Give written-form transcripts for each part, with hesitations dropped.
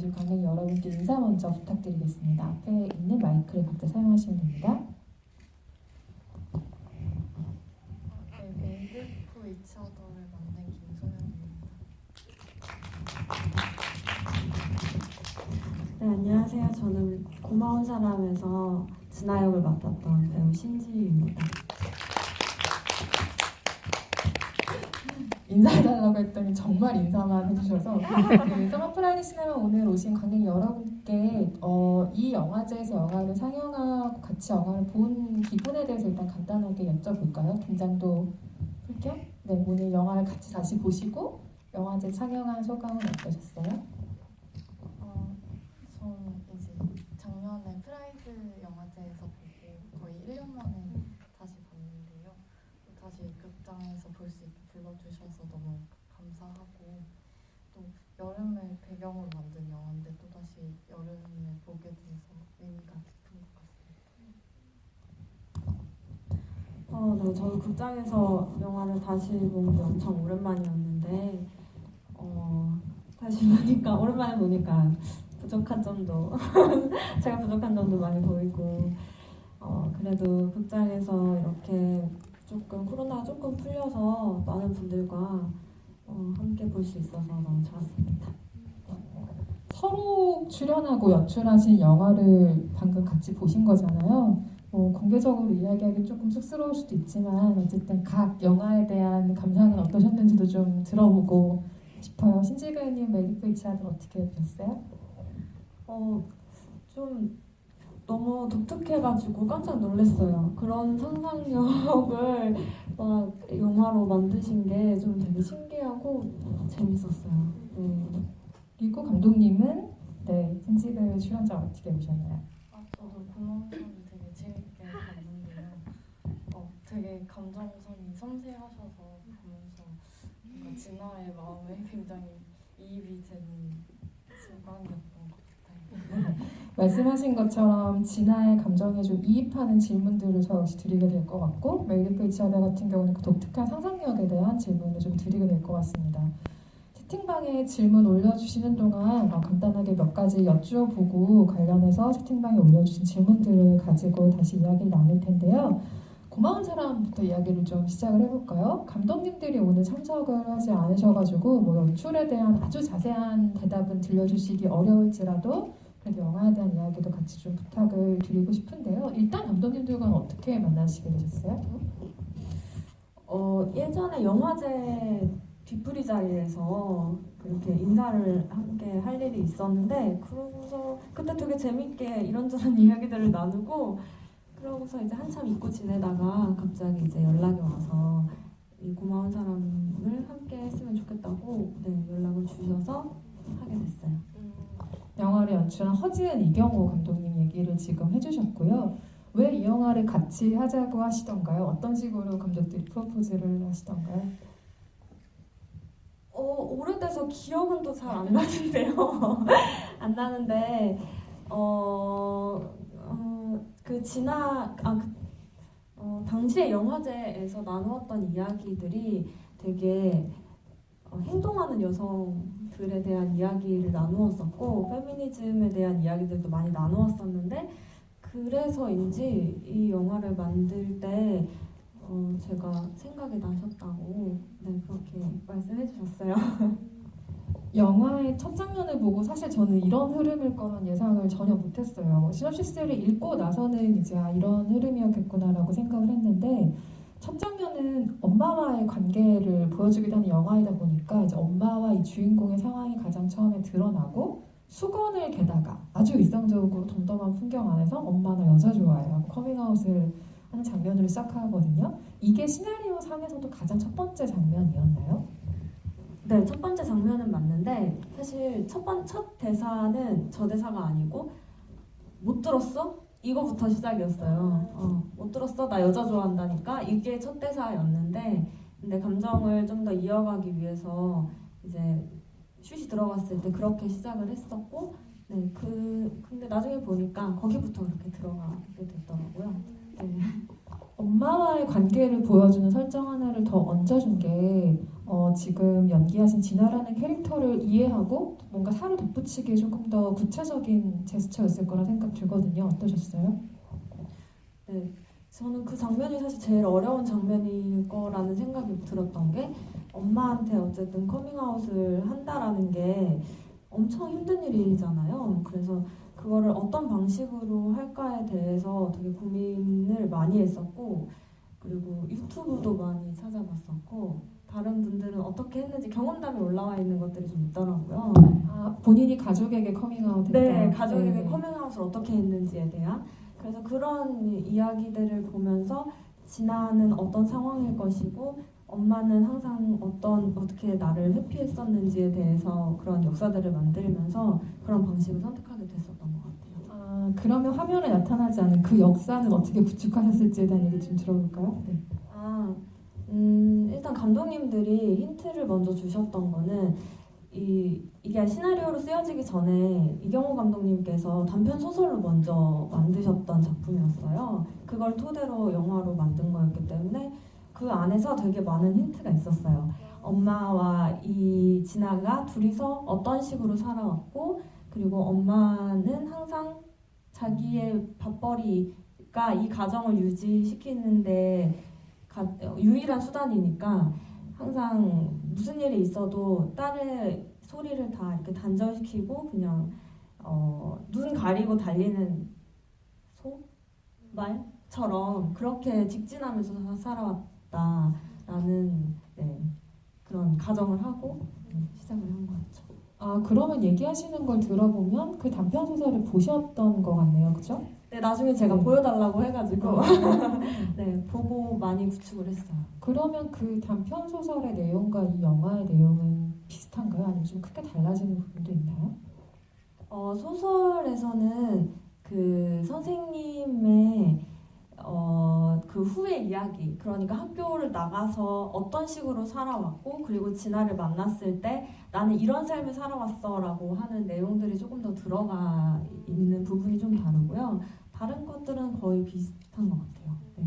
임해줄 관객 여러분께 인사 먼저 부탁드리겠습니다. 앞에 있는 마이크를 각자 사용하시면 됩니다. 네, 메이드프 이치아더를 만든 김소연입니다. 네, 안녕하세요. 저는 고마운 사람에서 진아 역을 맡았던 배우 신지유입니다. 인사해달라고 했더니 정말 인사만 해주셔서 그 서머프라이드 시네마 오늘 오신 관객 여러분께 이 영화제에서 영화를 상영하고 같이 영화를 본 기분에 대해서 일단 간단하게 여쭤볼까요? 긴장도 풀 겸? 네, 오늘 영화를 같이 다시 보시고 영화제 상영한 소감은 어떠셨어요? 전 이제 작년에 프라이드 영화제에서 보고 거의 1년 만에 다시 봤는데요. 다시 극장에서 볼 수 있게 불러주셔서 너무 감사하고, 또 여름을 배경으로 만든 영화인데 또 다시 여름을 보게 돼서 의미가 깊은 것 같습니다. 네, 저도 극장에서 영화를 다시 본 게 엄청 오랜만이었는데 다시 보니까 오랜만에 보니까 부족한 점도 제가 부족한 점도 많이 보이고 그래도 극장에서 이렇게 조금 코로나가 조금 풀려서 많은 분들과 함께 볼 수 있어서 너무 좋았습니다. 서로 출연하고 연출하신 영화를 방금 같이 보신 거잖아요. 공개적으로 이야기하기 조금 쑥스러울 수도 있지만 어쨌든 각 영화에 대한 감상은 어떠셨는지도 좀 들어보고 싶어요. 신지배우님 메이드프 이치아더 어떻게 보셨어요? 좀 너무 독특해가지고 깜짝 놀랐어요. 그런 상상력을 막 영화로 만드신 게 좀 되게 신기하고 재밌었어요. 네. 그리고 감독님은 네, 신지배우 출연자 어떻게 보셨나요? 저도 고마운 사람 되게 재밌게 봤는데요. 되게 감정선이 섬세하셔서 보면서 뭔가 진아의 마음에 굉장히 이입이 되는 순간이었던 것 같아요. 말씀하신 것처럼 진아의 감정에 좀 이입하는 질문들을 저 역시 드리게 될 것 같고 메이드프 이치아더 같은 경우는 그 독특한 상상력에 대한 질문을 좀 드리게 될 것 같습니다. 채팅방에 질문 올려주시는 동안 간단하게 몇 가지 여쭈어보고 관련해서 채팅방에 올려주신 질문들을 가지고 다시 이야기를 나눌 텐데요. 고마운 사람부터 이야기를 좀 시작을 해볼까요? 감독님들이 오늘 참석을 하지 않으셔가지고 연출에 대한 아주 자세한 대답은 들려주시기 어려울지라도 그래도 영화에 대한 이야기도 같이 좀 부탁을 드리고 싶은데요. 일단 감독님들과는 어떻게 만나시게 되셨어요? 예전에 영화제 뒤풀이 자리에서 그렇게 인사를 함께 할 일이 있었는데 그러고서 그때 되게 재밌게 이런저런 이야기들을 나누고 그러고서 이제 한참 잊고 지내다가 갑자기 이제 연락이 와서 이 고마운 사람을 함께 했으면 좋겠다고 연락을 주셔서 하게 됐어요. 영화를 연출한 허지은 이경호 감독님 얘기를 지금 해주셨고요. 왜 이 영화를 같이 하자고 하시던가요? 어떤 식으로 감독들이 프로포즈를 하시던가요? 오래돼서 기억은 또 잘 안 나는데요. 안 나는데 그 당시에 영화제에서 나누었던 이야기들이 되게 행동하는 여성들에 대한 이야기를 나누었었고 페미니즘에 대한 이야기들도 많이 나누었었는데 그래서인지 이 영화를 만들 때 제가 생각이 나셨다고 그렇게 말씀해 주셨어요. 영화의 첫 장면을 보고 사실 저는 이런 흐름일 거란 예상을 전혀 못했어요. 시놉시스를 읽고 나서는 이제 이런 흐름이었겠구나라고 생각을 했는데 첫 장면은 엄마와의 관계를 보여주기도 하는 영화이다 보니까 이제 엄마와 이 주인공의 상황이 가장 처음에 드러나고 수건을 게다가 아주 일상적으로 덤덤한 풍경 안에서 엄마나 여자 좋아해요. 커밍아웃을 하는 장면으로 시작하거든요. 이게 시나리오 상에서도 가장 첫 번째 장면이었나요? 네, 첫 번째 장면은 맞는데 사실 첫 대사는 저 대사가 아니고 못 들었어? 이거부터 시작이었어요. 못 들었어? 나 여자 좋아한다니까? 이게 첫 대사였는데 근데 감정을 좀 더 이어가기 위해서 이제 슛이 들어갔을 때 그렇게 시작을 했었고 근데 나중에 보니까 거기부터 그렇게 들어가게 됐더라고요. 네. 엄마와의 관계를 보여주는 설정 하나를 더 얹어준 게 지금 연기하신 진아라는 캐릭터를 이해하고 뭔가 살을 덧붙이기에 조금 더 구체적인 제스처였을 거라 생각 들거든요. 어떠셨어요? 네, 저는 그 장면이 사실 제일 어려운 장면일 거라는 생각이 들었던 게 엄마한테 어쨌든 커밍아웃을 한다라는 게 엄청 힘든 일이잖아요. 그래서 그거를 어떤 방식으로 할까에 대해서 되게 고민을 많이 했었고, 그리고 유튜브도 많이 찾아봤었고, 다른 분들은 어떻게 했는지 경험담이 올라와 있는 것들이 좀 있더라고요. 아, 본인이 가족에게 커밍아웃했다. 네, 가족에게 네. 커밍아웃을 어떻게 했는지에 대한, 그래서 그런 이야기들을 보면서 진아는 어떤 상황일 것이고 엄마는 항상 어떻게 나를 회피했었는지에 대해서 그런 역사들을 만들면서 그런 방식을 선택하게 됐었던 것 같아요. 아, 그러면 화면에 나타나지 않은 그 역사는 어떻게 구축하셨을지에 대한 얘기 좀 들어볼까요? 네. 일단 감독님들이 힌트를 먼저 주셨던 거는 이게 시나리오로 쓰여지기 전에 이경호 감독님께서 단편 소설로 먼저 만드셨던 작품이었어요. 그걸 토대로 영화로 만든 거였기 때문에 그 안에서 되게 많은 힌트가 있었어요. 엄마와 이 진아가 둘이서 어떤 식으로 살아왔고, 그리고 엄마는 항상 자기의 밥벌이가 이 가정을 유지시키는데 유일한 수단이니까 항상 무슨 일이 있어도 딸의 소리를 다 이렇게 단절시키고 그냥 눈 가리고 달리는 소? 말처럼 그렇게 직진하면서 살아왔다라는 그런 가정을 하고 시작을 한 것 같죠. 아, 그러면 얘기하시는 걸 들어보면 그 단편 소설을 보셨던 것 같네요, 그죠? 네, 나중에 제가 네. 보여달라고 해가지고 네, 보고 많이 구축을 했어요. 그러면 그 단편 소설의 내용과 이 영화의 내용은 비슷한가요? 아니면 좀 크게 달라지는 부분도 있나요? 소설에서는 그 선생님의 그 후의 이야기, 그러니까 학교를 나가서 어떤 식으로 살아왔고, 그리고 진아를 만났을 때 나는 이런 삶을 살아왔어라고 하는 내용들이 조금 더 들어가 있는 부분이 좀 다르고요. 다른 것들은 거의 비슷한 것 같아요. 네.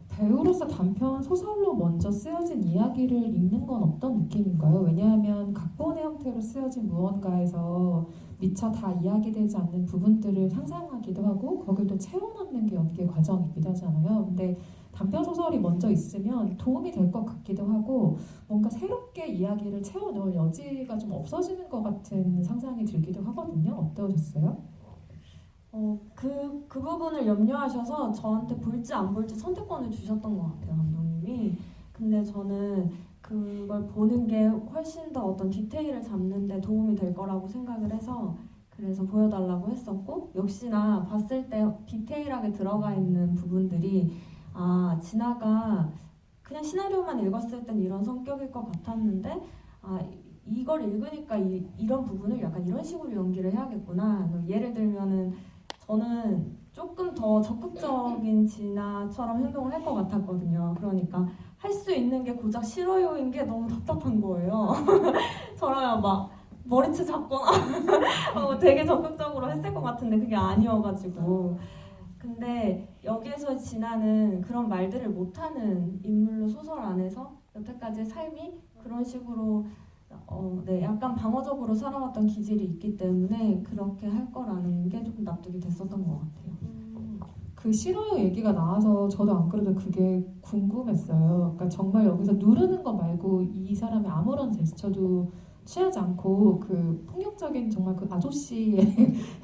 배우로서 단편 소설로 먼저 쓰여진 이야기를 읽는 건 어떤 느낌인가요? 왜냐하면 각본의 형태로 쓰여진 무언가에서 미처 다 이야기되지 않는 부분들을 상상하기도 하고 거길 또 채워넣는 게 연기의 과정이기도 하잖아요. 근데 단편 소설이 먼저 있으면 도움이 될 것 같기도 하고 뭔가 새롭게 이야기를 채워넣을 여지가 좀 없어지는 것 같은 상상이 들기도 하거든요. 어떠셨어요? 그 부분을 염려하셔서 저한테 볼지 안 볼지 선택권을 주셨던 것 같아요, 감독님이. 근데 저는 그걸 보는 게 훨씬 더 어떤 디테일을 잡는 데 도움이 될 거라고 생각을 해서 그래서 보여달라고 했었고, 역시나 봤을 때 디테일하게 들어가 있는 부분들이 진아가 그냥 시나리오만 읽었을 땐 이런 성격일 것 같았는데 이걸 읽으니까 이런 부분을 약간 이런 식으로 연기를 해야겠구나. 예를 들면은 저는 조금 더 적극적인 진아처럼 행동을 할 것 같았거든요. 그러니까 할 수 있는 게 고작 싫어요인 게 너무 답답한 거예요. 저라면 막 머리채 잡거나 되게 적극적으로 했을 것 같은데 그게 아니어가지고. 근데 여기에서 진아는 그런 말들을 못하는 인물로 소설 안에서 여태까지의 삶이 그런 식으로 약간 방어적으로 살아왔던 기질이 있기 때문에 그렇게 할 거라는 게 조금 납득이 됐었던 것 같아요. 그 싫어요 얘기가 나와서 저도 안 그래도 그게 궁금했어요. 그러니까 정말 여기서 누르는 거 말고 이 사람이 아무런 제스처도 취하지 않고 그 폭력적인 정말 그 아저씨의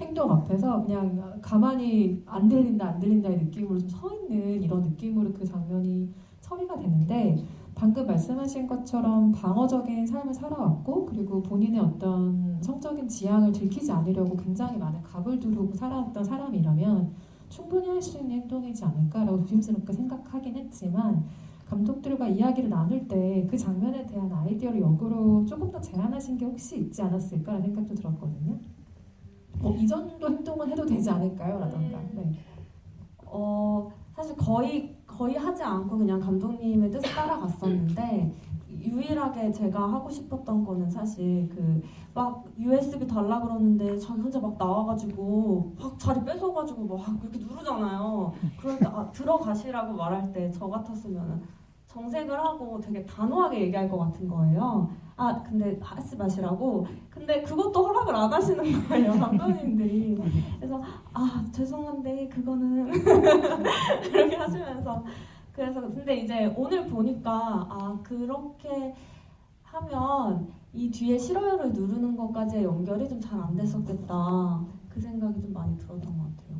행동 앞에서 그냥 가만히 안 들린다의 느낌으로 좀 서 있는 이런 느낌으로 그 장면이 처리가 되는데 방금 말씀하신 것처럼 방어적인 삶을 살아왔고 그리고 본인의 어떤 성적인 지향을 들키지 않으려고 굉장히 많은 갑을 두르고 살아왔던 사람이라면 충분히 할 수 있는 행동이지 않을까라고 조심스럽게 생각하긴 했지만 감독들과 이야기를 나눌 때 그 장면에 대한 아이디어를 역으로 조금 더 제안하신 게 혹시 있지 않았을까라는 생각도 들었거든요. 이 정도 행동은 해도 되지 않을까요? 라던가. 네. 사실 거의 하지 않고 그냥 감독님의 뜻을 따라갔었는데 유일하게 제가 하고 싶었던 거는 사실 그 막 USB 달라 그러는데 자기 혼자 막 나와가지고 막 자리 뺏어가지고 막 이렇게 누르잖아요. 그럴 때 들어가시라고 말할 때 저 같았으면 정색을 하고 되게 단호하게 얘기할 것 같은 거예요. 근데 하지 마시라고. 근데 그것도 허락을 안 하시는 거예요, 감독님들이. 그래서 죄송한데 그거는 이렇게 하시면서. 그래서 근데 이제 오늘 보니까 그렇게 하면 이 뒤에 싫어요를 누르는 것까지의 연결이 좀 잘 안 됐었겠다. 그 생각이 좀 많이 들었던 것 같아요.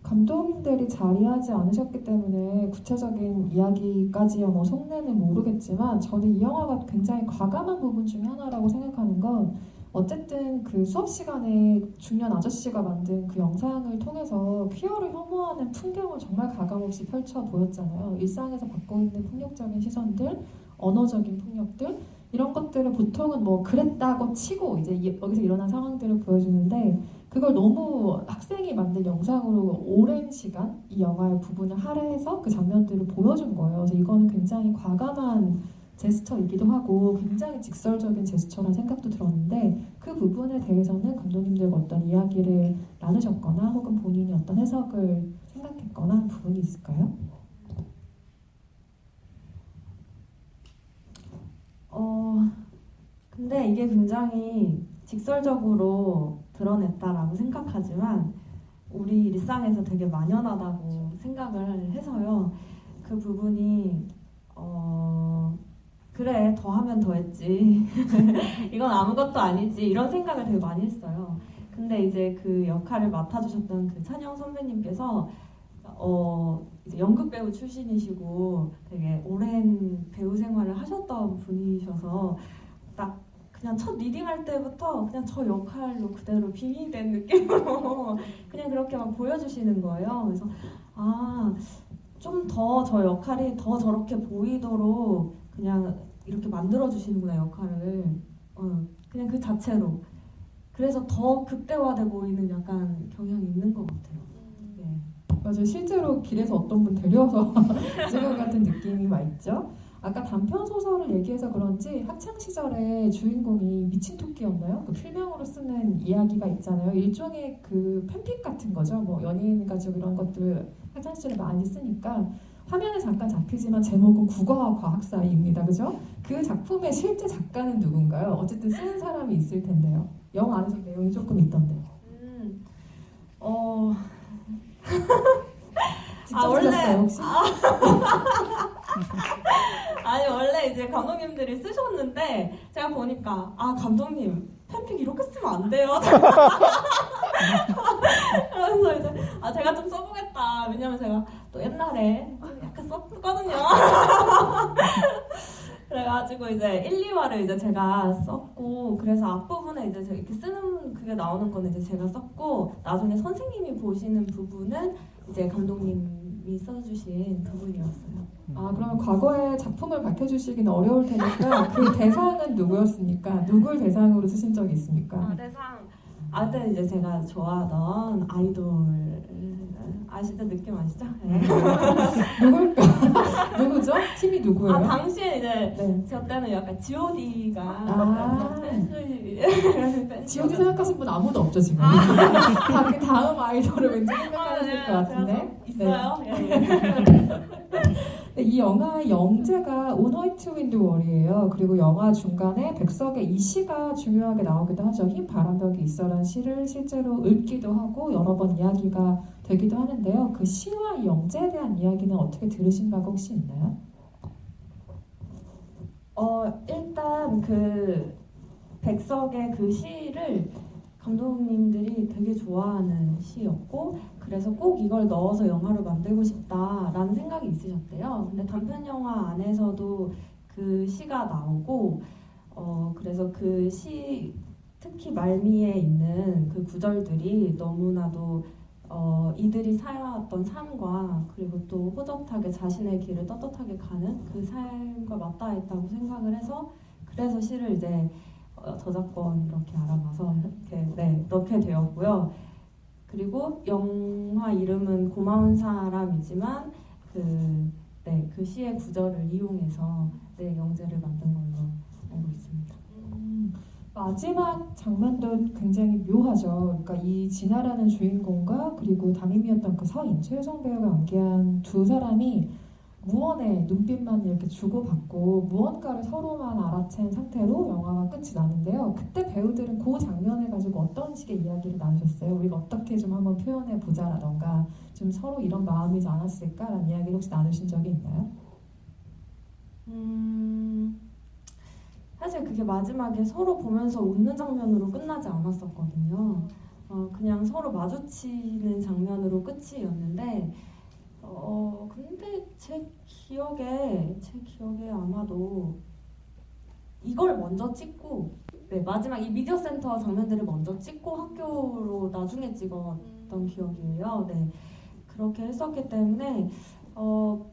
감독님들이 자리하지 않으셨기 때문에 구체적인 이야기까지야 뭐 속내는 모르겠지만 저는 이 영화가 굉장히 과감한 부분 중에 하나라고 생각하는 건 어쨌든 그 수업 시간에 중년 아저씨가 만든 그 영상을 통해서 퀴어를 혐오하는 풍경을 정말 가감없이 펼쳐 보였잖아요. 일상에서 받고 있는 폭력적인 시선들, 언어적인 폭력들 이런 것들을 보통은 뭐 그랬다고 치고 이제 여기서 일어난 상황들을 보여주는데 그걸 너무 학생이 만든 영상으로 오랜 시간 이 영화의 부분을 할애해서 그 장면들을 보여준 거예요. 그래서 이거는 굉장히 과감한 제스처이기도 하고 굉장히 직설적인 제스처라는 생각도 들었는데 그 부분에 대해서는 감독님들과 어떤 이야기를 나누셨거나 혹은 본인이 어떤 해석을 생각했거나 한 부분이 있을까요? 근데 이게 굉장히 직설적으로 드러냈다라고 생각하지만 우리 일상에서 되게 만연하다고 생각을 해서요. 그 부분이 그래 더 하면 더 했지 이건 아무것도 아니지 이런 생각을 되게 많이 했어요. 근데 이제 그 역할을 맡아주셨던 그 찬영 선배님께서 이제 연극 배우 출신이시고 되게 오랜 배우 생활을 하셨던 분이셔서 딱 그냥 첫 리딩할 때부터 그냥 저 역할로 그대로 빙의된 느낌으로 그냥 그렇게 막 보여주시는 거예요. 그래서 좀 더 저 역할이 더 저렇게 보이도록 그냥 이렇게 만들어 주시는구나 역할을 그냥 그 자체로. 그래서 더 극대화돼 보이는 약간 경향이 있는 것 같아요. 네. 맞아요. 실제로 길에서 어떤 분 데려와서 찍은 것 같은 느낌이 막 있죠. 아까 단편 소설을 얘기해서 그런지 학창 시절에 주인공이 미친 토끼였나요? 그 필명으로 쓰는 이야기가 있잖아요. 일종의 그 팬픽 같은 거죠. 뭐 연예인 가지고 이런 것들 학창 시절에 많이 쓰니까 화면에 잠깐 잡히지만 제목은 국어와 과학 사이입니다. 그죠? 그 작품의 실제 작가는 누군가요? 어쨌든 쓰는 사람이 있을 텐데요. 영화 안에서 내용이 조금 있던데. 직접 쓰셨어요 혹시? 아니 원래 이제 감독님들이 쓰셨는데 제가 보니까 감독님 팬픽 이렇게 쓰면 안 돼요. 그래서 이제 제가 좀 써보겠다. 왜냐면 제가 또 옛날에 좀 약간 썼거든요. 그래가지고 이제 1, 2화를 이제 제가 썼고 그래서 앞부분에 이제 이렇게 쓰는 그게 나오는 거는 이제 제가 썼고 나중에 선생님이 보시는 부분은 이제 감독님이 써주신 부분이었어요. 그러면 과거의 작품을 밝혀주시기는 어려울 테니까 그 대상은 누구였습니까? 누굴 대상으로 쓰신 적이 있습니까? 대상 그때 이제 제가 좋아하던 아이돌 아시죠? 느낌 아시죠? 네. 누굴까? 누구죠? 팀이 누구예요? 당시에 이제 네. 저 때는 약간 G.O.D가 G.O.D 생각하신 분 아무도 없죠 지금. 다 그 다음 아이돌을 왠지 생각하셨을 것 같은데. 있어요? 네, 이 영화의 영재가 온 화이트 윈드 월이에요. 그리고 영화 중간에 백석의 이 시가 중요하게 나오기도 하죠. 흰 바람벽이 있어라는 시를 실제로 읽기도 하고 여러 번 이야기가 되기도 하는데요. 그 시와 이 영재에 대한 이야기는 어떻게 들으신 바가 혹시 있나요? 일단 그 백석의 그 시를 감독님들이 되게 좋아하는 시였고 그래서 꼭 이걸 넣어서 영화로 만들고 싶다라는 생각이 있으셨대요. 근데 단편 영화 안에서도 그 시가 나오고 그래서 그 시 특히 말미에 있는 그 구절들이 너무나도 이들이 살아왔던 삶과 그리고 또 호젓하게 자신의 길을 떳떳하게 가는 그 삶과 맞닿아있다고 생각을 해서 그래서 시를 이제 저작권 이렇게 알아봐서 이렇게 넣게 되었고요. 그리고 영화 이름은 고마운 사람이지만 그 시의 구절을 이용해서 네, 영재를 만든 걸로 알고 있습니다. 마지막 장면도 굉장히 묘하죠. 그러니까 이 진아라는 주인공과 그리고 담임이었던 그 서인 최유성 배우가 연기한 두 사람이 무언의 눈빛만 이렇게 주고받고 무언가를 서로만 알아챈 상태로 영화가 끝이 나는데요. 그때 배우들은 그 장면을 가지고 어떤 식의 이야기를 나누셨어요? 우리가 어떻게 좀 한번 표현해 보자라던가 좀 서로 이런 마음이지 않았을까라는 이야기를 혹시 나누신 적이 있나요? 사실 그게 마지막에 서로 보면서 웃는 장면으로 끝나지 않았었거든요. 그냥 서로 마주치는 장면으로 끝이었는데, 근데 제 기억에 아마도 이걸 먼저 찍고, 네, 마지막 이 미디어 센터 장면들을 먼저 찍고 학교로 나중에 찍었던 기억이에요. 네, 그렇게 했었기 때문에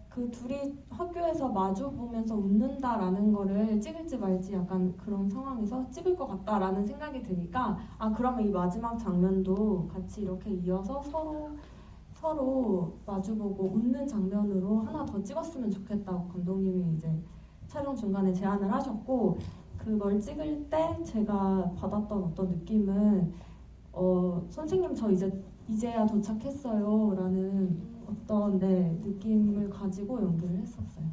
그 둘이 학교에서 마주 보면서 웃는다라는 거를 찍을지 말지 약간 그런 상황에서 찍을 것 같다라는 생각이 드니까 그러면 이 마지막 장면도 같이 이렇게 이어서 서로 마주보고 웃는 장면으로 하나 더 찍었으면 좋겠다고 감독님이 이제 촬영 중간에 제안을 하셨고 그걸 찍을 때 제가 받았던 어떤 느낌은 선생님 저 이제야 도착했어요 라는 어떤 느낌을 가지고 연기를 했었어요.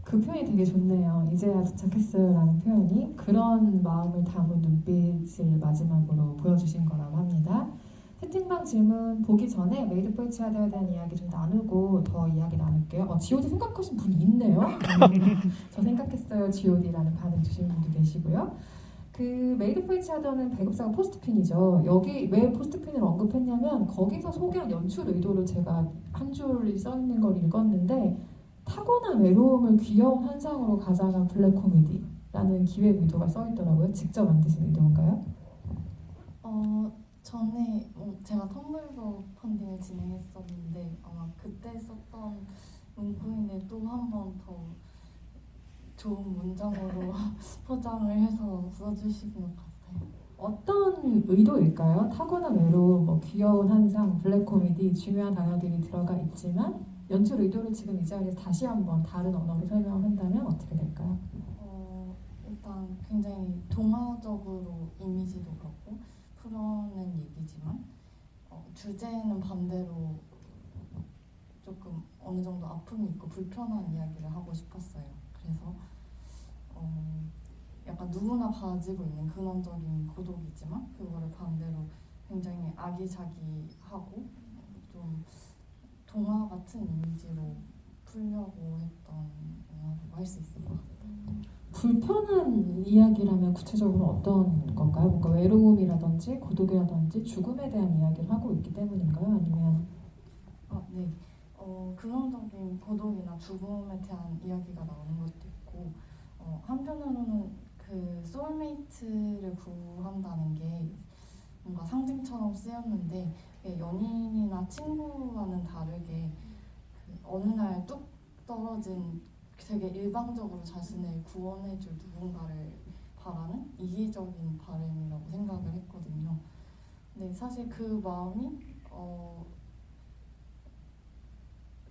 그 표현이 되게 좋네요. 이제야 도착했어요라는 표현이 그런 마음을 담은 눈빛을 마지막으로 보여주신 거라고 합니다. 채팅방 질문 보기 전에 메이드 포 이치 아더에 대한 이야기 좀 나누고 더 이야기 나눌게요. G.O.D 생각하신 분이 있네요. 저 생각했어요 G.O.D라는 반응 주신 분도 계시고요. 그 메이드 포 이치 아더는 배급사가 포스트핀이죠. 여기 왜 포스트핀을 언급했냐면 거기서 소개한 연출 의도를 제가 한 줄이 써 있는 걸 읽었는데 타고난 외로움을 귀여운 환상으로 가장한 블랙 코미디라는 기획 의도가 써 있더라고요. 직접 만드신 의도인가요? 전에 제가 텀블러 펀딩을 진행했었는데 아마 그때 썼던 문구인데 또 한 번 더 좋은 문장으로 포장을 해서 써주신 것 같아요. 어떤 의도일까요? 타고난 외로움, 뭐 귀여운 환상, 블랙 코미디 중요한 단어들이 들어가 있지만 연출 의도를 지금 이 자리에서 다시 한번 다른 언어로 설명을 한다면 어떻게 될까요? 일단 굉장히 동화적으로 이미지도 그렇고 풀어낸 얘기지만 주제는 반대로 조금 어느 정도 아픔이 있고 불편한 이야기를 하고 싶었어요. 그래서 약간 누구나 가지고 있는 근원적인 고독이지만 그거를 반대로 굉장히 아기자기하고 좀 동화 같은 이미지로 풀려고 했던 영화라고 할 수 있을 것 같아요. 불편한 이야기라면 구체적으로 어떤 건가요? 뭔가 외로움이라든지 고독이라든지 죽음에 대한 이야기를 하고 있기 때문인가요? 아니면 네. 근원적인 고독이나 죽음에 대한 이야기가 나오는 것도 있고 한편으로는 그 소울메이트를 구한다는 게 뭔가 상징처럼 쓰였는데 연인이나 친구와는 다르게 그 어느 날 뚝 떨어진 되게 일방적으로 자신을 구원해줄 누군가를 바라는 이기적인 바람이라고 생각을 했거든요. 근데 사실 그 마음이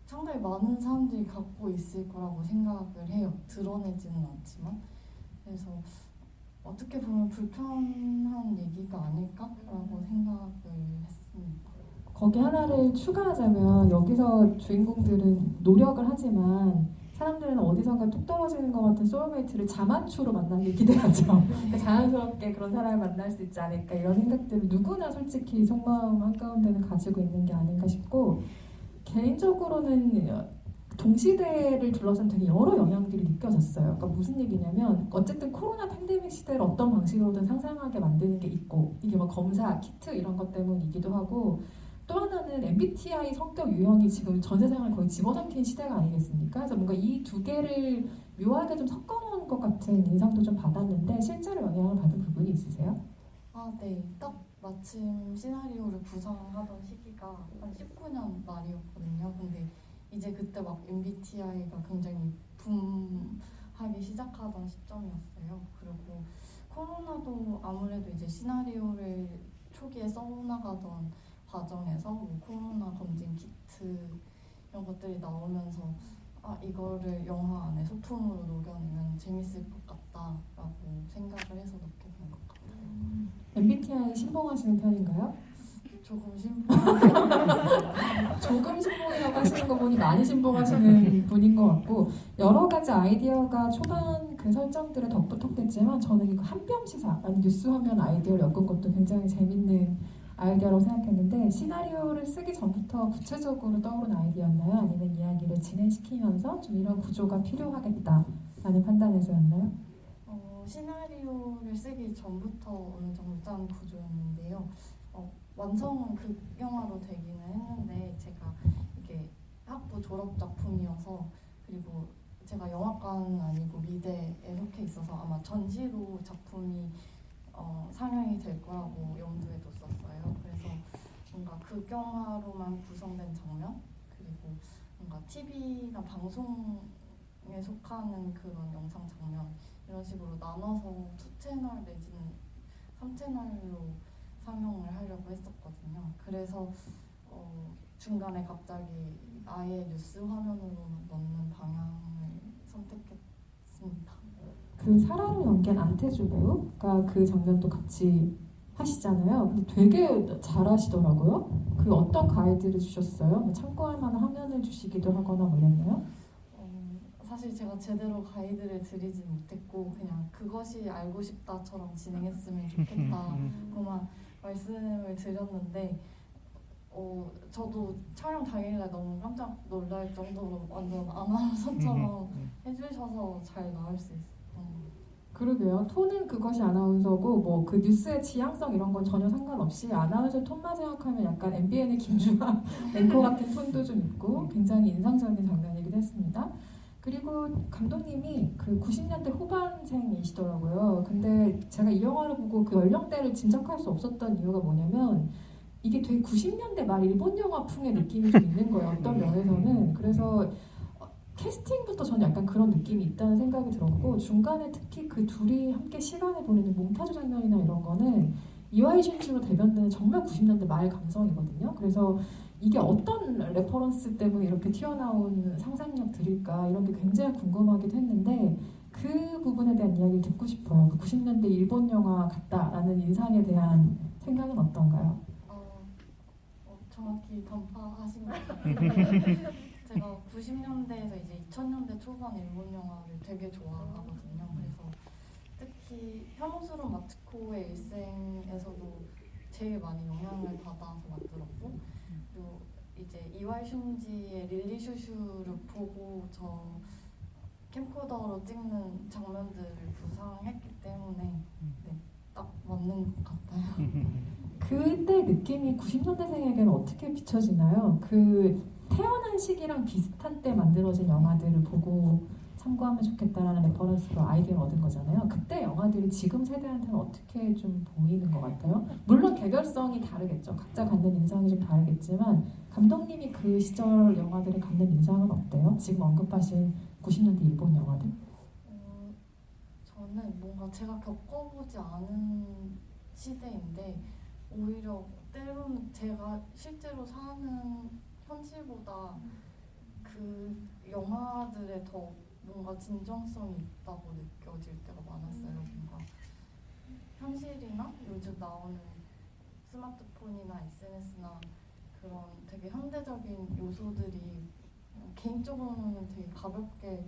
상당히 많은 사람들이 갖고 있을 거라고 생각을 해요. 드러내지는 않지만. 그래서 어떻게 보면 불편한 얘기가 아닐까라고 생각을 했습니다. 거기 하나를 추가하자면 여기서 주인공들은 노력을 하지만 사람들은 어디선가 뚝 떨어지는 것 같은 소울메이트를 자만추로 만나길 기대하죠. 그러니까 자연스럽게 그런 사람을 만날 수 있지 않을까 이런 생각들을 누구나 솔직히 속마음 한가운데는 가지고 있는 게 아닌가 싶고 개인적으로는 동시대를 둘러싼 되게 여러 영향들이 느껴졌어요. 그러니까 무슨 얘기냐면 어쨌든 코로나 팬데믹 시대를 어떤 방식으로든 상상하게 만드는 게 있고 이게 뭐 검사, 키트 이런 것 때문이기도 하고 또 하나는 MBTI 성격 유형이 지금 전 세상을 거의 집어삼킨 시대가 아니겠습니까? 그래서 뭔가 이 두 개를 묘하게 좀 섞어놓은 것 같은 인상도 좀 받았는데 실제로 영향을 받은 부분이 있으세요? 네. 딱 마침 시나리오를 구상하던 시기가 한 19년 말이었거든요. 근데 이제 그때 막 MBTI가 굉장히 붐하기 시작하던 시점이었어요. 그리고 코로나도 아무래도 이제 시나리오를 초기에 써나가던 과정에서 뭐 코로나 검진 키트 이런 것들이 나오면서 이거를 영화 안에 소품으로 녹여내면 재밌을 것 같다라고 생각을 해서 넣게 된 것 같아요. MBTI 신봉하시는 편인가요? 조금 조금 신봉이라고 하시는 거 보니 많이 신봉하시는 분인 것 같고 여러 가지 아이디어가 초반 그 설정들에 덧붙었겠지만 저는 이거 한뼘 시사 아니 뉴스 화면 아이디어를 엮은 것도 굉장히 재밌는 아이디어라고 생각했는데 시나리오를 쓰기 전부터 구체적으로 떠오른 아이디어였나요? 아니면 이야기를 진행시키면서 좀 이런 구조가 필요하겠다라는 판단에서였나요? 시나리오를 쓰기 전부터 어느 정도 짠 구조였는데요. 완성은 극영화로 되기는 했는데 제가 이게 학부 졸업 작품이어서 그리고 제가 영화과는 아니고 미대에 속해 있어서 아마 전시로 작품이 상영이 될 거라고 염두에 뒀었어요. 그래서 뭔가 극영화로만 구성된 장면 그리고 뭔가 TV나 방송에 속하는 그런 영상 장면 이런 식으로 나눠서 2채널 내지는 3채널로 상영을 하려고 했었거든요. 그래서 중간에 갑자기 아예 뉴스 화면으로 넣는 방향을 선택했습니다. 그 사라로 연기한 안태주 배우가 그 장면도 같이 하시잖아요. 근데 되게 잘하시더라고요. 그 어떤 가이드를 주셨어요? 뭐 참고할 만한 화면을 주시기도 하거나 뭐 이랬나요? 사실 제가 제대로 가이드를 드리진 못했고 그냥 그것이 알고 싶다처럼 진행했으면 좋겠다고만 말씀을 드렸는데 저도 촬영 당일날 너무 깜짝 놀랄 정도로 완전 아나운서처럼 해주셔서 잘 나올 수 있었던 것 같아요. 그러게요. 톤은 그것이 아나운서고 뭐 그 뉴스의 지향성 이런 건 전혀 상관없이 아나운서 톤만 생각하면 약간 MBN의 김주아 앵커 같은 톤도 좀 있고 굉장히 인상적인 장면이기도 했습니다. 그리고 감독님이 그 90년대 후반생이시더라고요. 근데 제가 이 영화를 보고 그 연령대를 짐작할 수 없었던 이유가 뭐냐면 이게 되게 90년대 말 일본 영화풍의 느낌이 좀 있는 거예요. 어떤 면에서는. 그래서 캐스팅부터 저는 약간 그런 느낌이 있다는 생각이 들었고 중간에 특히 그 둘이 함께 시간을 보내는 몽타주 장면이나 이런 거는 이와이 슌즈로 대변되는 정말 90년대 말 감성이거든요. 그래서 이게 어떤 레퍼런스 때문에 이렇게 튀어나온 상상력들일까 이런 게 굉장히 궁금하기도 했는데 그 부분에 대한 이야기를 듣고 싶어요. 그 90년대 일본 영화 같다라는 인상에 대한 생각은 어떤가요? 정확히 간파하신 것 같아요. 제가 90년대에서 이제 2000년대 초반 일본 영화를 되게 좋아하거든요. 그래서 특히 혐오스러운 마츠코의 일생에서도 제일 많이 영향을 받아서 만들었고 그리고 이제 이와이 슌지의 릴리 슈슈를 보고 저 캠코더로 찍는 장면들을 구상했기 때문에 딱 맞는 것 같아요. 그때 느낌이 90년대생에게는 어떻게 비춰지나요? 그 태어난 시기랑 비슷한 때 만들어진 영화들을 보고 참고하면 좋겠다라는 레퍼런스로 아이디어를 얻은 거잖아요. 그때 영화들이 지금 세대한테는 어떻게 좀 보이는 것 같아요? 물론 개별성이 다르겠죠. 각자 갖는 인상이 좀 다르겠지만 감독님이 그 시절 영화들을 갖는 인상은 어때요? 지금 언급하신 90년대 일본 영화들? 저는 뭔가 제가 겪어보지 않은 시대인데 오히려 때로는 제가 실제로 사는 현실보다 그 영화들에 더 뭔가 진정성이 있다고 느껴질 때가 많았어요. 뭔가 현실이나 요즘 나오는 스마트폰이나 SNS나 그런 되게 현대적인 요소들이 개인적으로는 되게 가볍게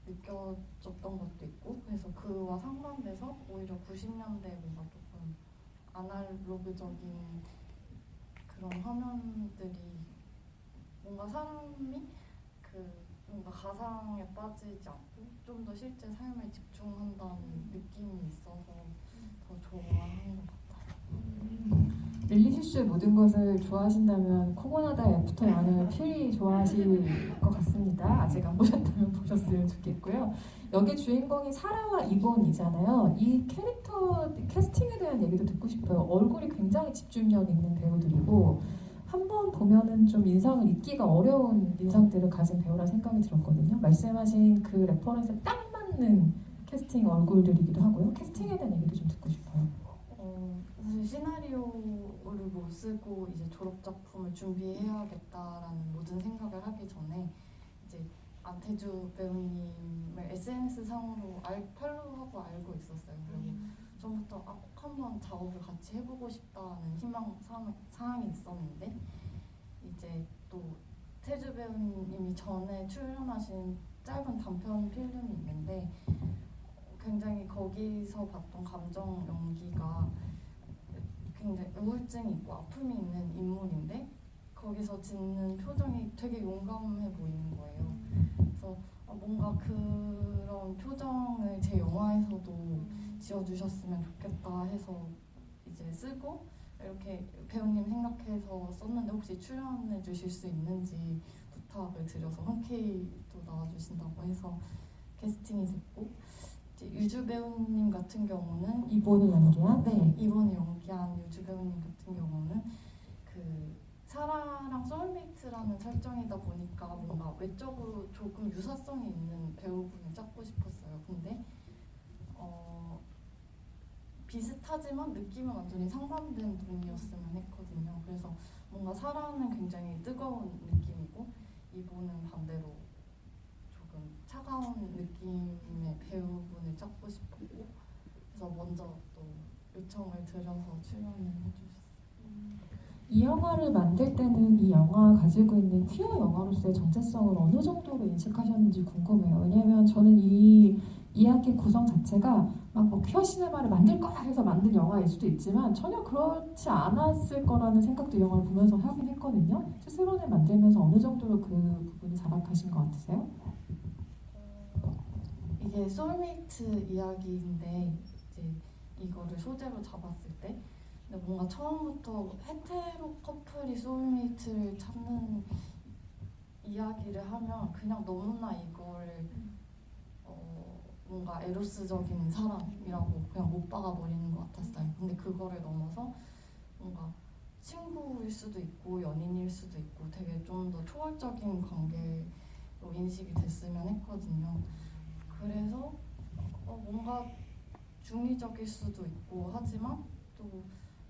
느껴졌던 것도 있고 그래서 그와 상반돼서 오히려 90년대 뭔가 조금 아날로그적인 그런 화면들이 뭔가 사람이 뭔가 가상에 빠지지 않고 좀 더 실제 삶에 집중한다는 느낌이 있어서 더 좋아하는 것 같아요. 릴리 슈슈의 모든 것을 좋아하신다면 코고나다 애프터 양을 필히 좋아하실 것 같습니다. 아직 안 보셨다면 보셨으면 좋겠고요. 여기 주인공이 사라와 이본이잖아요. 이 캐릭터 캐스팅에 대한 얘기도 듣고 싶어요. 얼굴이 굉장히 집중력 있는 배우들이고 한번 보면은 좀 인상을 잊기가 어려운 인상들을 가진 배우라 생각이 들었거든요. 말씀하신 그 레퍼런스에 딱 맞는 캐스팅 얼굴들이기도 하고요. 캐스팅에 대한 얘기도 좀 듣고 싶어요. 사실 시나리오를 못 쓰고 이제 졸업 작품을 준비해야겠다라는 모든 생각을 하기 전에 이제 안태주 배우님을 SNS 상으로 팔로우하고 알고 있었어요. 그리고 전부터 꼭 한번 작업을 같이 해보고 싶다는 희망 사항이 있었는데 이제 또 태주 배우님이 전에 출연하신 짧은 단편 필름이 있는데 굉장히 거기서 봤던 감정 연기가 굉장히 우울증이 있고 아픔이 있는 인물인데 거기서 짓는 표정이 되게 용감해 보이는 거예요. 그래서 뭔가 그런 표정을 제 영화에서도 지어주셨으면 좋겠다 해서 이제 쓰고 이렇게 배우님 생각해서 썼는데 혹시 출연해 주실 수 있는지 부탁을 드려서 흔쾌히도 나와주신다고 해서 캐스팅이 됐고 이제 유주 배우님 같은 경우는 이번을 연기한 이번에 연기한 유주 배우님 같은 경우는 그 사라랑 소울메이트라는 설정이다 보니까 뭔가 외적으로 조금 유사성이 있는 배우분을 찾고 싶었어요. 근데 비슷하지만 느낌은 완전히 상반된 분이었으면 했거든요. 그래서 뭔가 사라는 굉장히 뜨거운 느낌이고 이분은 반대로 조금 차가운 느낌의 배우분을 찾고 싶었고 그래서 먼저 또 요청을 드려서 출연을 해주셨어요. 이 영화를 만들 때는 이 영화가 가지고 있는 퀴어 영화로서의 정체성을 어느 정도로 인식하셨는지 궁금해요. 왜냐하면 저는 이 이야기 구성 자체가 막 뭐 퀴어 시네마를 만들 거야 해서 만든 영화일 수도 있지만 전혀 그렇지 않았을 거라는 생각도 이 영화를 보면서 하긴 했거든요. 스스로는 만들면서 어느 정도로 그 부분이 자각하신 것 같으세요? 이게 소울메이트 이야기인데 이제 이거를 소재로 잡았을 때 근데 뭔가 처음부터 헤테로 커플이 소울메이트를 찾는 이야기를 하면 그냥 너무나 이걸 뭔가 에로스적인 사람이라고 그냥 못 박아버리는 것 같았어요. 근데 그거를 넘어서 뭔가 친구일 수도 있고 연인일 수도 있고 되게 좀 더 초월적인 관계로 인식이 됐으면 했거든요. 그래서 뭔가 중의적일 수도 있고 하지만 또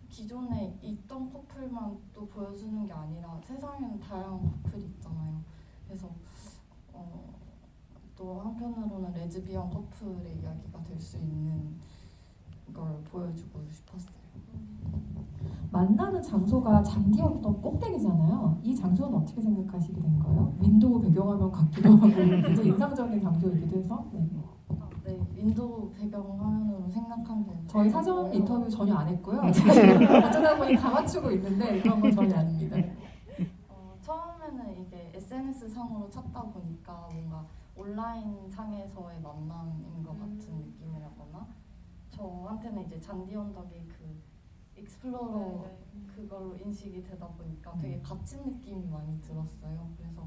기존에 있던 커플만 또 보여주는 게 아니라 세상에는 다양한 커플이 있잖아요. 그래서 또 한편으로는 레즈비언 커플의 이야기가 될 수 있는 걸 보여주고 싶었어요. 만나는 장소가 잔디 언덕 꼭대기잖아요. 이 장소는 어떻게 생각하시게 된 거예요? 윈도우 배경화면 같기도 하고 굉장히 인상적인 장소이기도 해서 네, 윈도우 배경화면으로 생각한 게 저희 사전 인터뷰 전혀 안 했고요. 어쩌다 보니 다 맞추고 있는데 그런 건 전혀 아닙니다. 처음에는 이게 SNS 상으로 찾다 보니까 뭔가 온라인 상에서의 만남인 것 같은 느낌이라거나 저한테는 이제 잔디 언덕이 그 익스플로러 그걸로 인식이 되다 보니까 되게 갇힌 느낌이 많이 들었어요. 그래서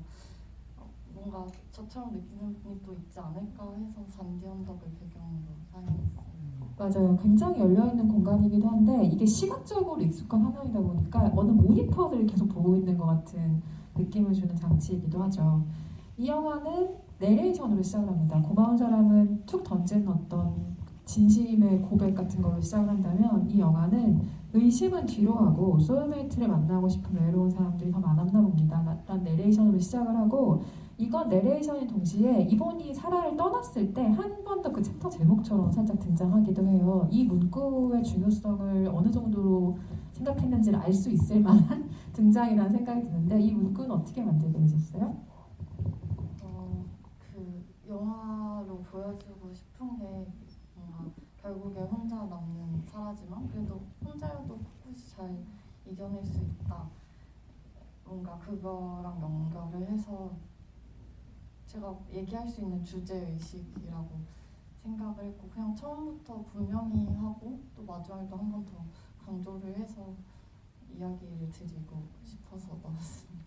뭔가 저처럼 느끼는 분이 또 있지 않을까 해서 잔디 언덕을 배경으로 사용했어요. 맞아요. 굉장히 열려있는 공간이기도 한데 이게 시각적으로 익숙한 화면이다 보니까 어느 모니터를 계속 보고 있는 것 같은 느낌을 주는 장치이기도 하죠. 이 영화는 내레이션으로 시작을 합니다. 고마운 사람은 툭 던진 어떤 진심의 고백 같은 걸로 시작을 한다면 이 영화는 의심은 뒤로 하고 소울메이트를 만나고 싶은 외로운 사람들이 더 많았나 봅니다. 라는 내레이션으로 시작을 하고 이건 내레이션인 동시에 이번이 사라를 떠났을 때 한 번 더 그 챕터 제목처럼 살짝 등장하기도 해요. 이 문구의 중요성을 어느 정도로 생각했는지를 알 수 있을 만한 등장이라는 생각이 드는데 이 문구는 어떻게 만들게 되셨어요? 그 영화로 보여주고 싶은 게 뭔가 결국에 혼자 남는 사라지만 그래도 혼자여도 꿋꿋이 잘 이겨낼 수 있다. 뭔가 그거랑 연결을 해서 제가 얘기할 수 있는 주제의식이라고 생각을 했고 그냥 처음부터 분명히 하고 또 마지막에도 한 번 더 강조를 해서 이야기를 드리고 싶어서 나왔습니다.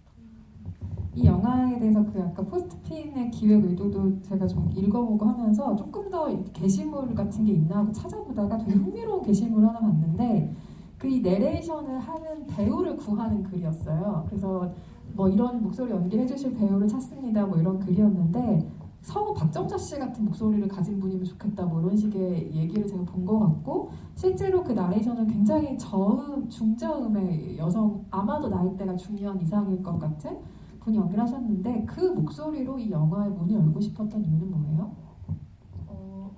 이 영화에 대해서 그 약간 포스트핀의 기획 의도도 제가 좀 읽어보고 하면서 조금 더 게시물 같은 게 있나 하고 찾아보다가 되게 흥미로운 게시물 하나 봤는데 그 이 내레이션을 하는 배우를 구하는 글이었어요. 그래서 뭐 이런 목소리 연기해 주실 배우를 찾습니다. 뭐 이런 글이었는데 성우 박정자 씨 같은 목소리를 가진 분이면 좋겠다 뭐 이런 식의 얘기를 제가 본 것 같고 실제로 그 나레이션은 굉장히 저음, 중저음의 여성 아마도 나이대가 중요한 이상일 것 같은 분이 연기를 하셨는데 그 목소리로 이 영화의 문을 열고 싶었던 이유는 뭐예요?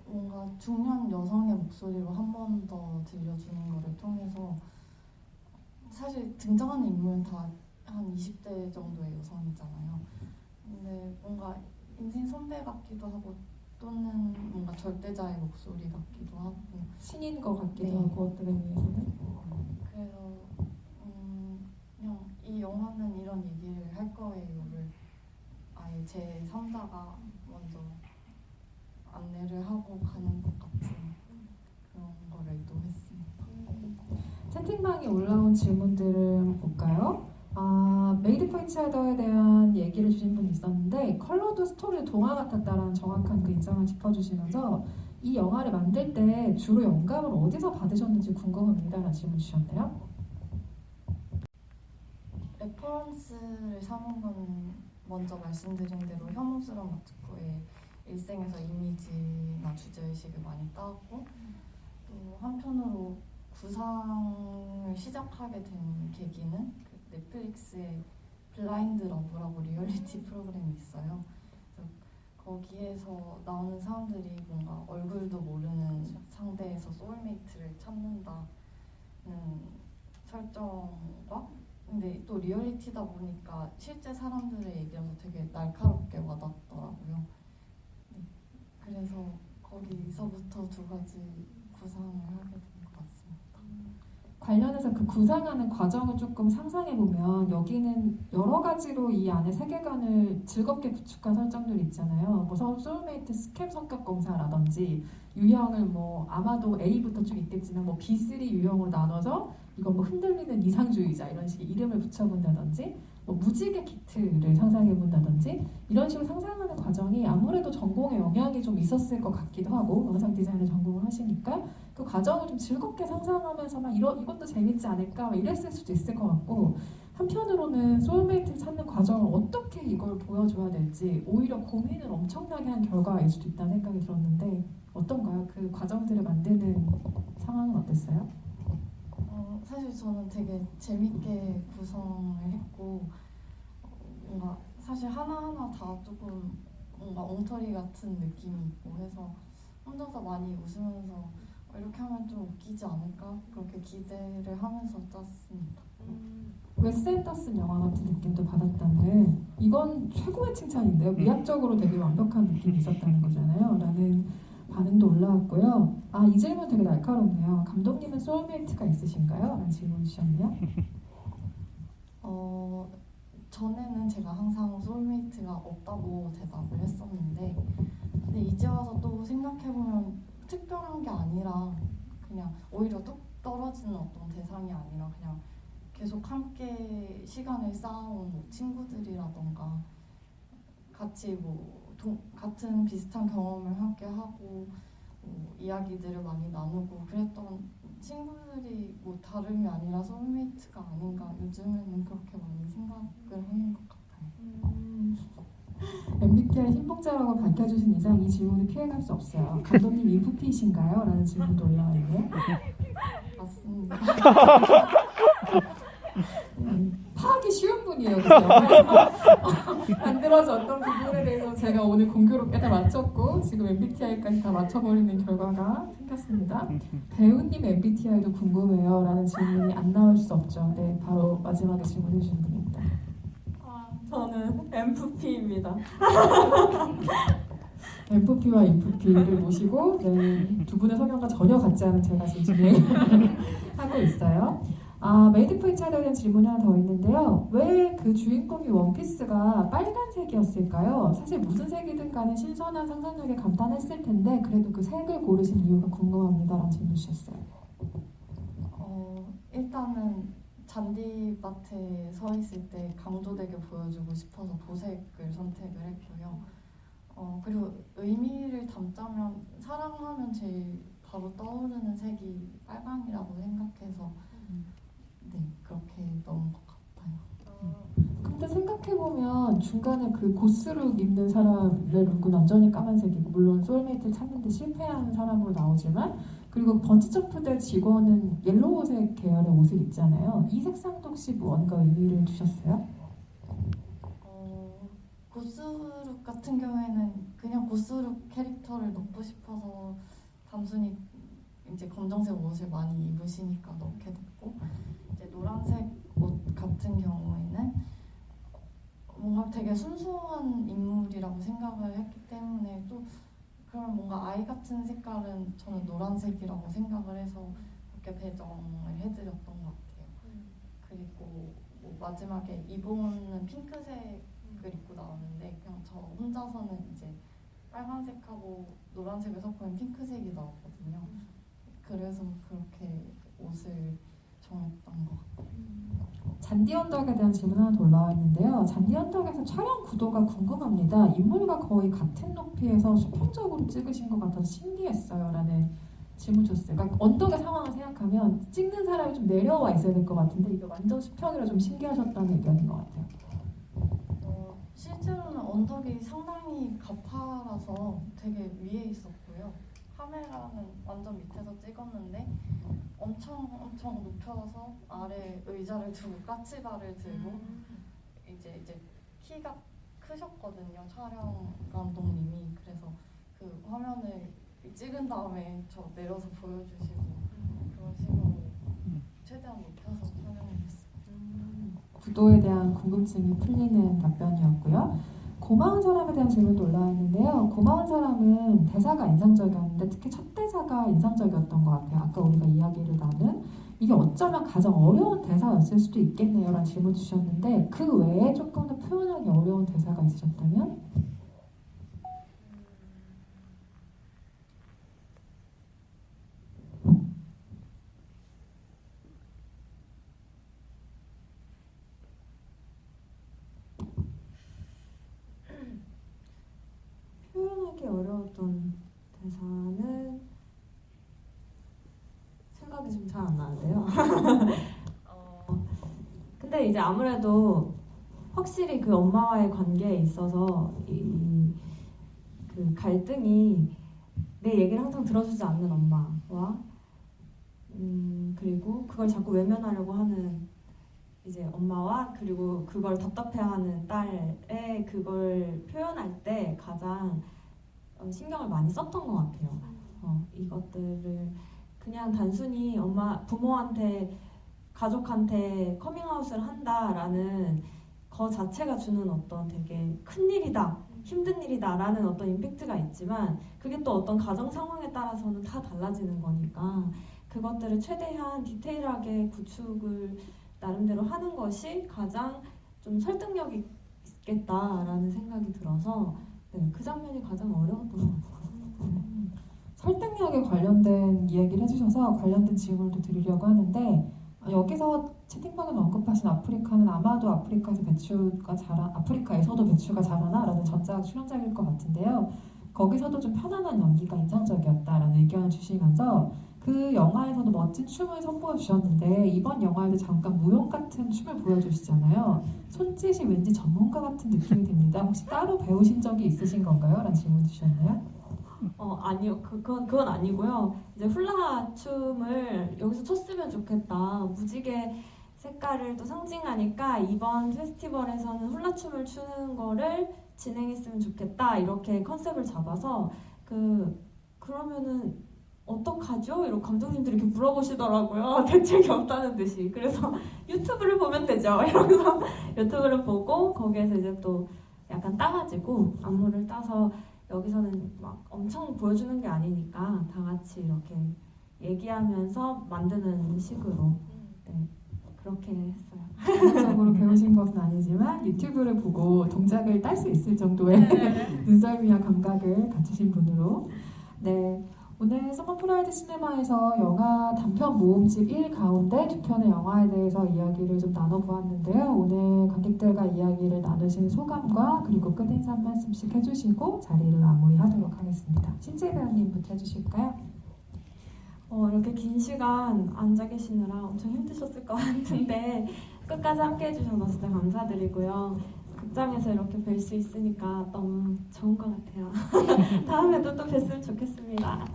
뭔가 중년 여성의 목소리로 한 번 더 들려주는 거를 통해서 사실 등장하는 인물은 다 한 20대 정도의 여성이잖아요. 근데 뭔가 인생 선배 같기도 하고 또는 뭔가 절대자의 목소리 같기도 하고 신인 것 같기도 네. 하고 어떤 의미에서는 그래서 그냥 이 영화는 이런 얘기를 할 거예요를 아예 제 3자가 먼저 안내를 하고 가는 것 같은 그런 거를 의도했습니다. 채팅방에 올라온 질문들을 한번 볼까요? 메이드 포 이치 어더에 대한 얘기를 주신 분이 있었는데 컬러도 스토리 동화 같았다라는 정확한 그 인상을 짚어주시면서 이 영화를 만들 때 주로 영감을 어디서 받으셨는지 궁금합니다라는 질문 주셨네요. 레퍼런스를 삼은 건 먼저 말씀드린 대로 혐오스러운 마츠코의 일생에서 이미지나 주제의식을 많이 따왔고 또 한편으로 구상을 시작하게 된 계기는 그 넷플릭스의 블라인드 러브라고 리얼리티 프로그램이 있어요. 그래서 거기에서 나오는 사람들이 뭔가 얼굴도 모르는 상대에서 소울메이트를 찾는다는 설정과 근데 또 리얼리티다 보니까 실제 사람들의 얘기라서 되게 날카롭게 와닿더라고요. 네. 그래서 거기서부터 두 가지 구상을 하게 된 것 같습니다. 관련해서 그 구상하는 과정을 조금 상상해보면 여기는 여러 가지로 이 안에 세계관을 즐겁게 구축한 설정들이 있잖아요. 뭐 소울메이트 스캠 성격 검사라든지 유형을 뭐 아마도 A부터 쭉 있겠지만 뭐 B3 유형으로 나눠서 이건 뭐 흔들리는 이상주의자 이런 식의 이름을 붙여본다든지 뭐 무지개 키트를 상상해본다든지 이런 식으로 상상하는 과정이 아무래도 전공에 영향이 좀 있었을 것 같기도 하고 영상 디자인을 전공을 하시니까 그 과정을 좀 즐겁게 상상하면서 막 이것도 재밌지 않을까 막 이랬을 수도 있을 것 같고 한편으로는 소울메이트를 찾는 과정을 어떻게 이걸 보여줘야 될지 오히려 고민을 엄청나게 한 결과일 수도 있다는 생각이 들었는데 어떤가요? 그 과정들을 만드는 상황은 어땠어요? 사실 저는 되게 재밌게 구성을 했고 뭔가 사실 하나하나 다 조금 뭔가 엉터리 같은 느낌이 있고 해서 혼자서 많이 웃으면서 이렇게 하면 좀 웃기지 않을까 그렇게 기대를 하면서 짰습니다. 웨스 앤더슨 영화 같은 느낌도 받았다는 이건 최고의 칭찬인데요. 미학적으로 되게 완벽한 느낌이 있었다는 거잖아요. 라는 반응도 올라왔고요. 이 질문 되게 날카롭네요. 감독님은 소울메이트가 있으신가요? 라는 질문 주셨네요. 전에는 제가 항상 소울메이트가 없다고 대답을 했었는데 근데 이제 와서 또 생각해보면 특별한 게 아니라 그냥 오히려 뚝 떨어지는 어떤 대상이 아니라 그냥 계속 함께 시간을 쌓아온 뭐 친구들이라던가 같이 같은 비슷한 경험을 함께 하고 이야기들을 많이 나누고 그랬던 친구들이 뭐 다름이 아니라 소울메이트가 아닌가 요즘에는 그렇게 많이 생각을 하는 것 같아요. MBTI 신봉자라고 밝혀주신 이상 이 질문을 피해갈 수 없어요. 감독님 인프피이신가요? 라는 질문도 올라와 있네요. 맞습니다. 파악이 쉬운 분이에요. 그 영화에서 만들어졌던 부분에 대해서 제가 오늘 공교롭게 다 맞췄고 지금 MBTI까지 다 맞춰버리는 결과가 생겼습니다. 배우님 MBTI도 궁금해요. 라는 질문이 안 나올 수 없죠. 네, 바로 마지막에 질문해 주신 분입니다. 저는 MFP입니다. MFP와 INFP를 모시고 두 분의 성향과 전혀 같지 않은 제가 지금 진행을 하고 있어요. 메이드 포 이치 어더에 대한 질문이 하나 더 있는데요. 왜 그 주인공이 원피스가 빨간색이었을까요? 사실 무슨 색이든 간에 신선한 상상력에 감탄했을 텐데 그래도 그 색을 고르신 이유가 궁금합니다라는 질문 주셨어요. 일단은 잔디밭에 서 있을 때 강조되게 보여주고 싶어서 보색을 선택을 했고요. 그리고 의미를 담자면 사랑하면 제일 바로 떠오르는 색이 빨강이라고 생각해서 네 그렇게 넣은 것 같아요. 근데 생각해보면 중간에 그 고스룩 입는 사람의 룩은 완전히 까만색이고 물론 소울메이트를 찾는데 실패한 사람으로 나오지만 그리고 번지점프대 직원은 옐로우색 계열의 옷을 입잖아요. 이 색상도 혹시 무언가 의미를 두셨어요? 고스룩 같은 경우에는 그냥 고스룩 캐릭터를 넣고 싶어서 단순히 이제 검정색 옷을 많이 입으시니까 넣게 됐고, 이제 노란색 옷 같은 경우에는 뭔가 되게 순수한 인물이라고 생각을 했기 때문에 또 그런 뭔가 아이 같은 색깔은 저는 노란색이라고 생각을 해서 그렇게 배정을 해드렸던 것 같아요. 그리고 뭐 마지막에 이번은 핑크색을 입고 나오는데 그냥 저 혼자서는 이제 빨간색하고 노란색을 섞은 핑크색이 나왔거든요. 그래서 그렇게 옷을 정했던 것 같아요. 잔디 언덕에 대한 질문 하나 더 올라와 있는데요. 잔디 언덕에서 촬영 구도가 궁금합니다. 인물과 거의 같은 높이에서 수평적으로 찍으신 것 같아서 신기했어요. 라는 질문 줬어요. 그러니까 언덕의 상황을 생각하면 찍는 사람이 좀 내려와 있어야 될 것 같은데 이게 완전 수평이라 좀 신기하셨다는 의견인 것 같아요. 실제로는 언덕이 상당히 가파라서 되게 위에 있었고요. 카메라는 완전 밑에서 찍었는데 엄청 높여서 아래 의자를 두고 까치발을 들고 이제 키가 크셨거든요. 촬영 감독님이. 그래서 그 화면을 찍은 다음에 저 내려서 보여주시고 그런 식으로 최대한 높여서 촬영을 했어요. 구도에 대한 궁금증이 풀리는 답변이었고요. 고마운 사람에 대한 질문도 올라와 있는데요. 고마운 사람은 대사가 인상적이었는데 특히 첫 대사가 인상적이었던 것 같아요. 아까 우리가 이야기를 나눈 이게 어쩌면 가장 어려운 대사였을 수도 있겠네요 라는 질문 주셨는데 그 외에 조금 더 표현하기 어려운 대사가 있으셨다면? 표현하기 어려웠던 대사는 생각이 좀 잘 안 나는데요. 근데 이제 아무래도 확실히 그 엄마와의 관계에 있어서 그 갈등이 내 얘기를 항상 들어주지 않는 엄마와 그리고 그걸 자꾸 외면하려고 하는 이제 엄마와 그리고 그걸 답답해하는 딸의 그걸 표현할 때 가장 신경을 많이 썼던 것 같아요. 이것들을 그냥 단순히 부모한테 가족한테 커밍아웃을 한다라는 거 자체가 주는 어떤 되게 큰 일이다, 힘든 일이다라는 어떤 임팩트가 있지만 그게 또 어떤 가정 상황에 따라서는 다 달라지는 거니까 그것들을 최대한 디테일하게 구축을 나름대로 하는 것이 가장 좀 설득력 있겠다라는 생각이 들어서 그 장면이 가장 어려웠던 것 같아요. 설득력에 관련된 이야기를 해주셔서 관련된 질문을 드리려고 하는데 여기서 채팅방에서 언급하신 아프리카는 아마도 아프리카에서도 배추가 자라나라는 전작 출연작일 것 같은데요. 거기서도 좀 편안한 연기가 인상적이었다라는 의견을 주시면서 그 영화에서도 멋진 춤을 선보여 주셨는데 이번 영화에도 잠깐 무용 같은 춤을 보여주시잖아요. 손짓이 왠지 전문가 같은 느낌이 듭니다. 혹시 따로 배우신 적이 있으신 건가요? 라는 질문 주셨나요? 아니요. 그건 아니고요. 이제 훌라 춤을 여기서 췄으면 좋겠다. 무지개 색깔을 또 상징하니까 이번 페스티벌에서는 훌라 춤을 추는 거를 진행했으면 좋겠다. 이렇게 컨셉을 잡아서 그러면은 어떡하죠? 이렇게 감독님들이 이렇게 물어보시더라고요. 대책이 없다는 듯이. 그래서 유튜브를 보면 되죠. 이러면서 유튜브를 보고 거기에서 이제 또 약간 따가지고 안무를 따서 여기서는 막 엄청 보여주는 게 아니니까 다 같이 이렇게 얘기하면서 만드는 식으로 그렇게 했어요. 전문적으로 배우신 것은 아니지만 유튜브를 보고 동작을 딸 수 있을 정도의 눈썰미와 감각을 갖추신 분으로 오늘 서머 프라이드 시네마에서 영화 단편 모음집 1 가운데 두 편의 영화에 대해서 이야기를 좀 나눠보았는데요. 오늘 관객들과 이야기를 나누신 소감과 그리고 끝인사 한 말씀씩 해주시고 자리를 마무리하도록 하겠습니다. 신재 배우님부터 해주실까요? 이렇게 긴 시간 앉아 계시느라 엄청 힘드셨을 것 같은데 끝까지 함께 해주셔서 진짜 감사드리고요. 극장에서 이렇게 뵐 수 있으니까 너무 좋은 것 같아요. 다음에도 또 뵀으면 좋겠습니다.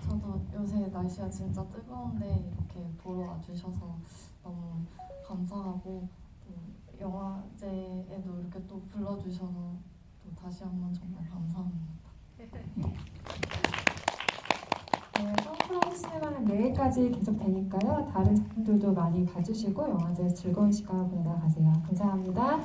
저도 요새 날씨가 진짜 뜨거운데 이렇게 보러 와주셔서 너무 감사하고 또 영화제에도 이렇게 또 불러주셔서 또 다시 한번 정말 감사합니다. 네, 선크라운 시네마는 내일까지 계속 되니까요. 다른 작품들도 많이 봐주시고 영화제에서 즐거운 시간 보내다 가세요. 감사합니다.